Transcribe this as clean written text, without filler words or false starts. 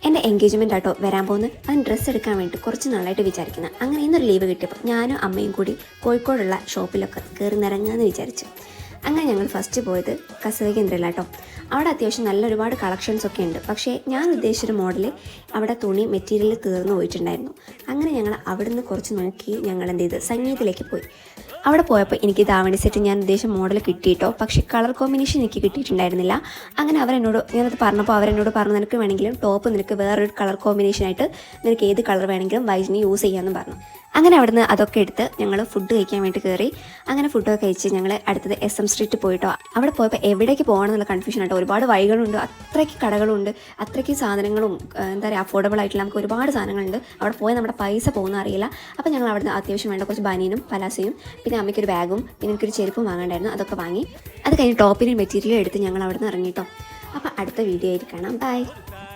എൻ്റെ എൻഗേജ്മെൻ്റ് ആട്ടോ വരാൻ പോകുന്നത്. അതിന് ഡ്രസ്സ് എടുക്കാൻ വേണ്ടി കുറച്ച് നാളായിട്ട് വിചാരിക്കുന്നത്. അങ്ങനെ ഇന്നൊരു ലീവ് കിട്ടിയപ്പോൾ ഞാനും അമ്മയും കൂടി കോഴിക്കോടുള്ള ഷോപ്പിലൊക്കെ കയറി നിറങ്ങാമെന്ന് വിചാരിച്ചു. അങ്ങനെ ഞങ്ങൾ ഫസ്റ്റ് പോയത് കസവ കേന്ദ്രയില കേട്ടോ. അവിടെ അത്യാവശ്യം നല്ല ഒരുപാട് കളക്ഷൻസ് ഒക്കെ ഉണ്ട്. പക്ഷേ ഞാൻ ഉദ്ദേശിച്ചൊരു മോഡൽ അവിടെ തുണി മെറ്റീരിയൽ തീർന്നു പോയിട്ടുണ്ടായിരുന്നു. അങ്ങനെ ഞങ്ങൾ അവിടെ നിന്ന് കുറച്ച് നോക്കി ഞങ്ങൾ എന്ത് ചെയ്ത് സംഗീതത്തിലേക്ക് പോയി. അവിടെ പോയപ്പോൾ എനിക്ക് ദാവണി സെറ്റ് ഞാൻ ഉദ്ദേശിച്ച മോഡൽ കിട്ടിയിട്ടോ. പക്ഷേ കളർ കോമ്പിനേഷൻ എനിക്ക് കിട്ടിയിട്ടുണ്ടായിരുന്നില്ല. അങ്ങനെ ഞാനത് പറഞ്ഞപ്പോൾ അവരെന്നോട് പറഞ്ഞു, നിനക്ക് വേണമെങ്കിലും ടോപ്പ് നിനക്ക് വേറൊരു കളർ കോമ്പിനേഷനായിട്ട് നിനക്ക് ഏത് കളർ വേണമെങ്കിലും വൈജിനി യൂസ് ചെയ്യാമെന്ന് പറഞ്ഞു. അങ്ങനെ അവിടുന്ന് അതൊക്കെ എടുത്ത് ഞങ്ങൾ ഫുഡ് കഴിക്കാൻ വേണ്ടി കയറി. അങ്ങനെ ഫുഡൊക്കെ കഴിച്ച് ഞങ്ങൾ അടുത്തത് SM സ്ട്രീറ്റ് പോയിട്ടോ. അവിടെ പോയപ്പോൾ എവിടേക്ക് പോകണം എന്നുള്ള കൺഫ്യൂഷൻ ആട്ടോ. ഒരുപാട് വഴികളുണ്ട്, അത്രയ്ക്ക് കടകളുണ്ട്, അത്രയ്ക്ക് സാധനങ്ങളും എന്താ പറയുക അഫോർഡബിൾ ആയിട്ടുള്ള നമുക്ക് ഒരുപാട് സാധനങ്ങളുണ്ട്. അവിടെ പോയാൽ നമ്മുടെ പൈസ പോകുന്ന അറിയില്ല. അപ്പോൾ ഞങ്ങൾ അവിടുന്ന് അത്യാവശ്യം വേണ്ട കുറച്ച് ബനിയനും പലാസയും പിന്നെ അമ്മയ്ക്കൊരു ബാഗും പിന്നെ എനിക്കൊരു ചെരുപ്പും വാങ്ങാണ്ടായിരുന്നു. അതൊക്കെ വാങ്ങി അത് കഴിഞ്ഞ് ടോപ്പിനും മെറ്റീരിയലും എടുത്ത് ഞങ്ങൾ അവിടെ നിന്ന് ഇറങ്ങിട്ടോ. അപ്പോൾ അടുത്ത വീഡിയോ ആയിട്ട് കാണാം. ബൈ.